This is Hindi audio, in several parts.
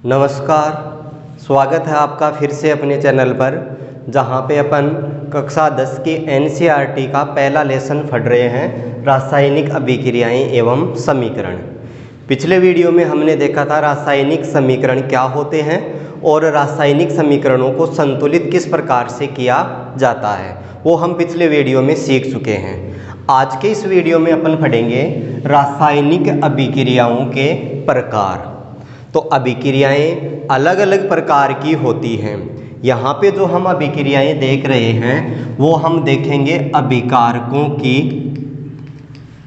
नमस्कार। स्वागत है आपका फिर से अपने चैनल पर, जहां पे अपन कक्षा 10 के एनसीईआरटी का पहला लेसन पढ़ रहे हैं, रासायनिक अभिक्रियाएं एवं समीकरण। पिछले वीडियो में हमने देखा था रासायनिक समीकरण क्या होते हैं और रासायनिक समीकरणों को संतुलित किस प्रकार से किया जाता है, वो हम पिछले वीडियो में सीख चुके हैं। आज के इस वीडियो में अपन पढ़ेंगे रासायनिक अभिक्रियाओं के प्रकार। तो अभिक्रियाएं अलग अलग प्रकार की होती हैं। यहाँ पे जो हम अभिक्रियाएं देख रहे हैं वो हम देखेंगे अभिकारकों की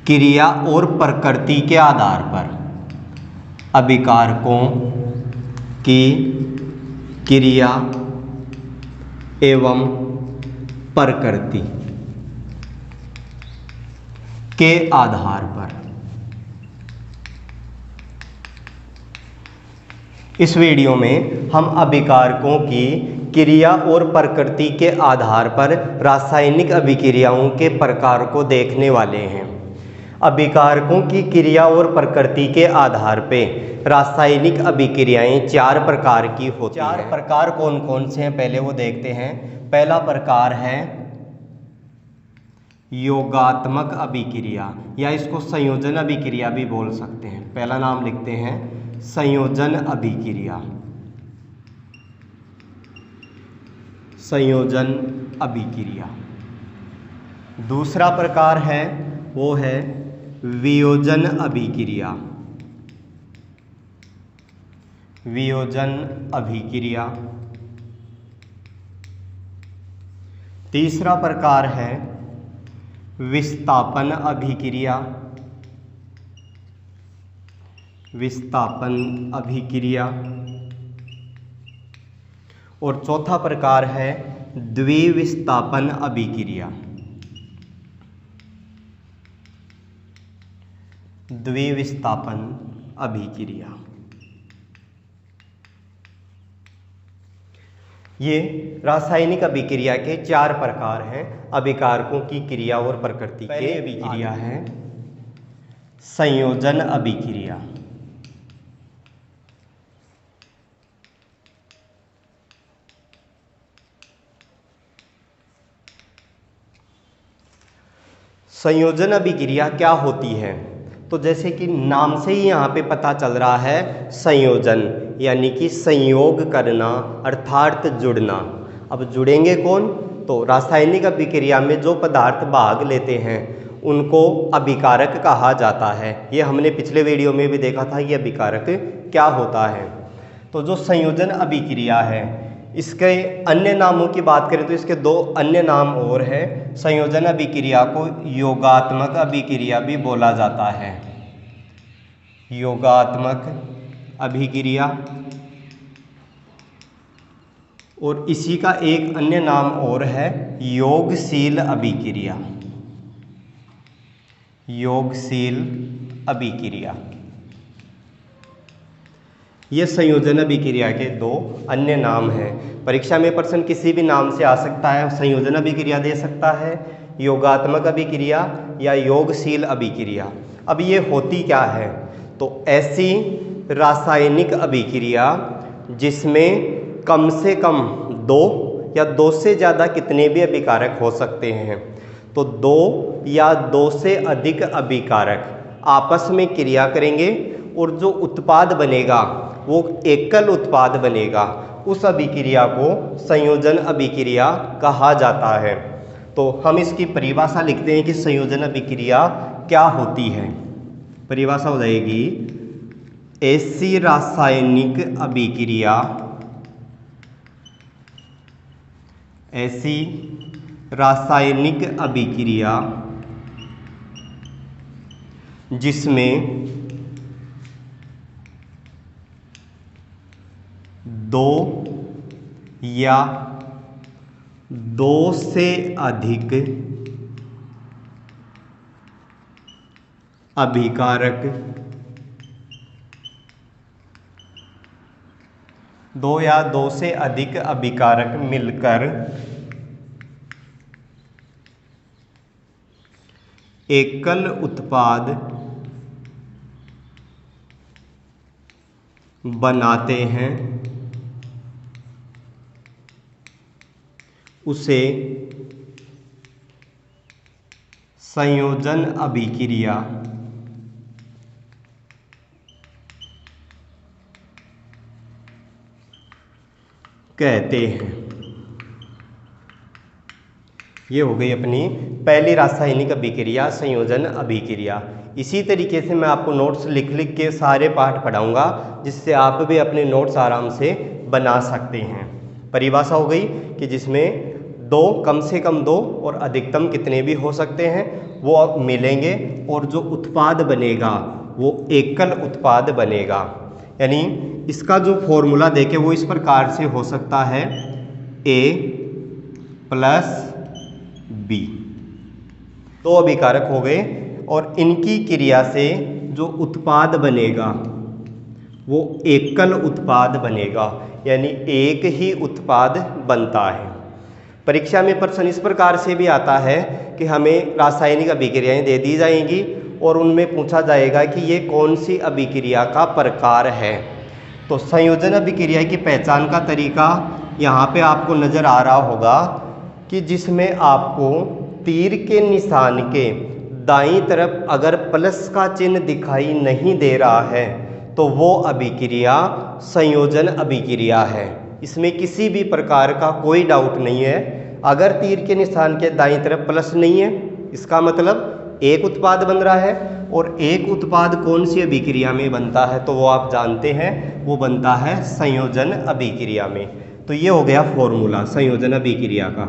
क्रिया और प्रकृति के आधार पर। अभिकारकों की क्रिया एवं प्रकृति के आधार पर इस वीडियो में हम अभिकारकों की क्रिया और प्रकृति के आधार पर रासायनिक अभिक्रियाओं के प्रकार को देखने वाले हैं। अभिकारकों की क्रिया और प्रकृति के आधार पे रासायनिक अभिक्रियाएं चार प्रकार की होती हैं। चार प्रकार कौन कौन से हैं पहले वो देखते हैं। पहला प्रकार है योगात्मक अभिक्रिया, या इसको संयोजन अभिक्रिया भी बोल सकते हैं। पहला नाम लिखते हैं संयोजन अभिक्रिया। संयोजन अभिक्रिया। दूसरा प्रकार है वो है वियोजन अभिक्रिया। वियोजन अभिक्रिया। तीसरा प्रकार है विस्थापन अभिक्रिया। विस्थापन अभिक्रिया। और चौथा प्रकार है द्विविस्थापन अभिक्रिया। द्विविस्थापन अभिक्रिया। ये रासायनिक अभिक्रिया के चार प्रकार हैं, अभिकारकों की क्रिया और प्रकृति के। अभिक्रिया है संयोजन अभिक्रिया। संयोजन अभिक्रिया क्या होती है? तो जैसे कि नाम से ही यहाँ पे पता चल रहा है, संयोजन यानी कि संयोग करना अर्थात जुड़ना। अब जुड़ेंगे कौन? तो रासायनिक अभिक्रिया में जो पदार्थ भाग लेते हैं उनको अभिकारक कहा जाता है। ये हमने पिछले वीडियो में भी देखा था, ये अभिकारक क्या होता है। तो जो संयोजन अभिक्रिया है, इसके अन्य नामों की बात करें तो इसके दो अन्य नाम और हैं। संयोजन अभिक्रिया को योगात्मक अभिक्रिया भी बोला जाता है। योगात्मक अभिक्रिया। और इसी का एक अन्य नाम और है योगशील अभिक्रिया। योगशील अभिक्रिया। ये संयोजन अभिक्रिया के दो अन्य नाम हैं। परीक्षा में प्रश्न किसी भी नाम से आ सकता है। संयोजन अभिक्रिया दे सकता है, योगात्मक अभिक्रिया या योगशील अभिक्रिया। अब ये होती क्या है? तो ऐसी रासायनिक अभिक्रिया जिसमें कम से कम दो या दो से ज़्यादा कितने भी अभिकारक हो सकते हैं। तो दो या दो से अधिक अभिकारक आपस में क्रिया करेंगे और जो उत्पाद बनेगा वो एकल उत्पाद बनेगा। उस अभिक्रिया को संयोजन अभिक्रिया कहा जाता है। तो हम इसकी परिभाषा लिखते हैं कि संयोजन अभिक्रिया क्या होती है। परिभाषा हो जाएगी, ऐसी रासायनिक अभिक्रिया, ऐसी रासायनिक अभिक्रिया जिसमें दो या दो से अधिक अभिकारक, दो या दो से अधिक अभिकारक मिलकर एकल उत्पाद बनाते हैं उसे संयोजन अभिक्रिया कहते हैं। ये हो गई अपनी पहली रासायनिक अभिक्रिया, संयोजन अभिक्रिया। इसी तरीके से मैं आपको नोट्स लिख लिख के सारे पाठ पढ़ाऊंगा, जिससे आप भी अपने नोट्स आराम से बना सकते हैं। परिभाषा हो गई कि जिसमें दो, कम से कम दो और अधिकतम कितने भी हो सकते हैं वो अब मिलेंगे, और जो उत्पाद बनेगा वो एकल उत्पाद बनेगा। यानी इसका जो फॉर्मूला देखे वो इस प्रकार से हो सकता है A प्लस B। दो अभिकारक हो गए और इनकी क्रिया से जो उत्पाद बनेगा वो एकल उत्पाद बनेगा, यानी एक ही उत्पाद बनता है। परीक्षा में प्रश्न इस प्रकार से भी आता है कि हमें रासायनिक अभिक्रियाएं दे दी जाएंगी और उनमें पूछा जाएगा कि ये कौन सी अभिक्रिया का प्रकार है। तो संयोजन अभिक्रिया की पहचान का तरीका यहाँ पे आपको नज़र आ रहा होगा कि जिसमें आपको तीर के निशान के दाईं तरफ अगर प्लस का चिन्ह दिखाई नहीं दे रहा है तो वो अभिक्रिया संयोजन अभिक्रिया है। इसमें किसी भी प्रकार का कोई डाउट नहीं है। अगर तीर के निशान के दाईं तरफ प्लस नहीं है, इसका मतलब एक उत्पाद बन रहा है, और एक उत्पाद कौन सी अभिक्रिया में बनता है तो वो आप जानते हैं, वो बनता है संयोजन अभिक्रिया में। तो ये हो गया फॉर्मूला संयोजन अभिक्रिया का।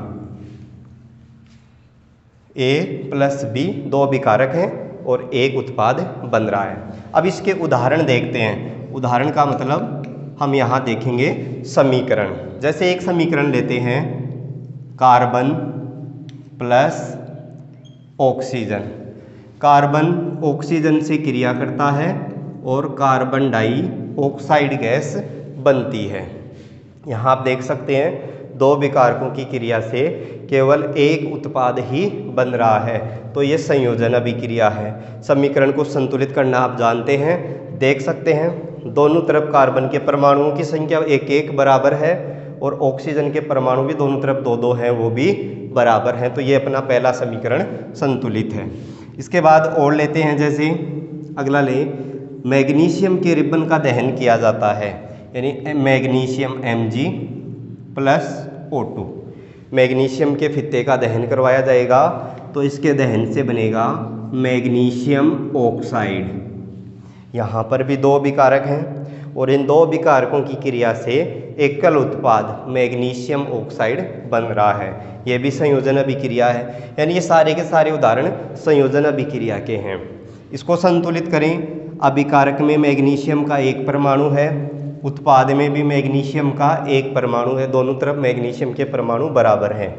A प्लस B दो अभिकारक हैं और एक उत्पाद बन रहा है। अब इसके उदाहरण देखते हैं। उदाहरण का मतलब हम यहाँ देखेंगे समीकरण। जैसे एक समीकरण लेते हैं, carbon plus oxygen. Carbon oxygen से क्रिया करता है और कार्बन डाइऑक्साइड गैस बनती है। यहाँ आप देख सकते हैं दो अभिकारकों की क्रिया से केवल एक उत्पाद ही बन रहा है, तो ये संयोजन अभिक्रिया है। समीकरण को संतुलित करना आप जानते हैं। देख सकते हैं दोनों तरफ कार्बन के परमाणुओं की संख्या एक एक बराबर है और ऑक्सीजन के परमाणु भी दोनों तरफ दो दो हैं, वो भी बराबर हैं। तो ये अपना पहला समीकरण संतुलित है। इसके बाद और लेते हैं, जैसे अगला ले, मैग्नीशियम के रिबन का दहन किया जाता है, यानी magnesium Mg plus O2। Magnesium के फित्ते का दहन करवाया जाएगा तो इसके दहन से बनेगा मैग्नीशियम ऑक्साइड। यहाँ पर भी दो अभिकारक हैं और इन दो अभिकारकों की क्रिया से एकल उत्पाद मैग्नीशियम ऑक्साइड बन रहा है। यह भी संयोजन अभिक्रिया है। यानी ये सारे के सारे उदाहरण संयोजन अभिक्रिया के हैं। इसको संतुलित करें। अभिकारक में मैग्नीशियम का एक परमाणु है, उत्पाद में भी मैग्नीशियम का एक परमाणु है, दोनों तरफ मैग्नीशियम के परमाणु बराबर हैं।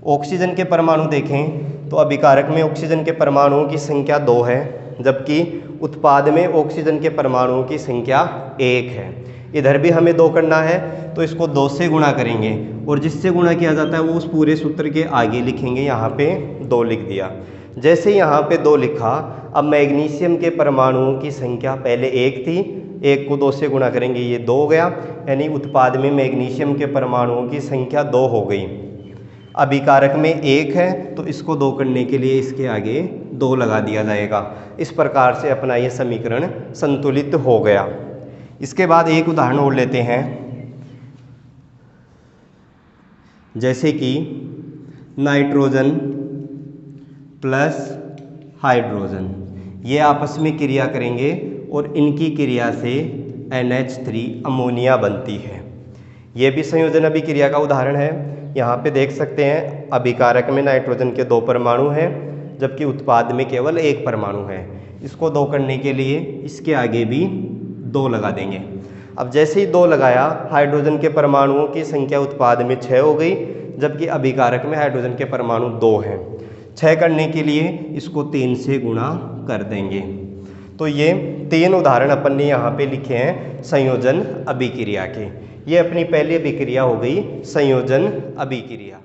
ऑक्सीजन के परमाणु देखें तो अभिकारक में ऑक्सीजन के परमाणुओं की संख्या 2 है, जबकि उत्पाद में ऑक्सीजन के परमाणुओं की संख्या 1 है। इधर भी हमें 2 करना है तो इसको 2 से गुणा करेंगे और जिससे गुणा किया जाता है वो उस पूरे सूत्र के आगे लिखेंगे। यहाँ पे 2 लिख दिया। जैसे यहाँ पे 2 लिखा, अब मैग्नीशियम के परमाणुओं की संख्या पहले 1 थी, 1 को 2 से गुणा करेंगे, ये 2 हो गया, यानी उत्पाद में मैग्नीशियम के परमाणुओं की संख्या 2 हो गई। अभिकारक में 1 है तो इसको 2 करने के लिए इसके आगे 2 लगा दिया जाएगा। इस प्रकार से अपना ये समीकरण संतुलित हो गया। इसके बाद एक उदाहरण और लेते हैं, जैसे कि नाइट्रोजन प्लस हाइड्रोजन, ये आपस में क्रिया करेंगे और इनकी क्रिया से NH3 अमोनिया बनती है। ये भी संयोजन अभिक्रिया का उदाहरण है। यहाँ पे देख सकते हैं अभिकारक में नाइट्रोजन के 2 परमाणु हैं, जबकि उत्पाद में केवल 1 परमाणु है। इसको 2 करने के लिए इसके आगे भी 2 लगा देंगे। अब जैसे ही 2 लगाया, हाइड्रोजन के परमाणुओं की संख्या उत्पाद में 6 हो गई, जबकि अभिकारक में हाइड्रोजन के परमाणु 2 हैं। 6 करने के लिए इसको 3 से गुणा कर देंगे। तो ये 3 उदाहरण अपन ने यहाँ पे लिखे हैं संयोजन अभिक्रिया के। ये अपनी पहली अभिक्रिया हो गई संयोजन अभिक्रिया।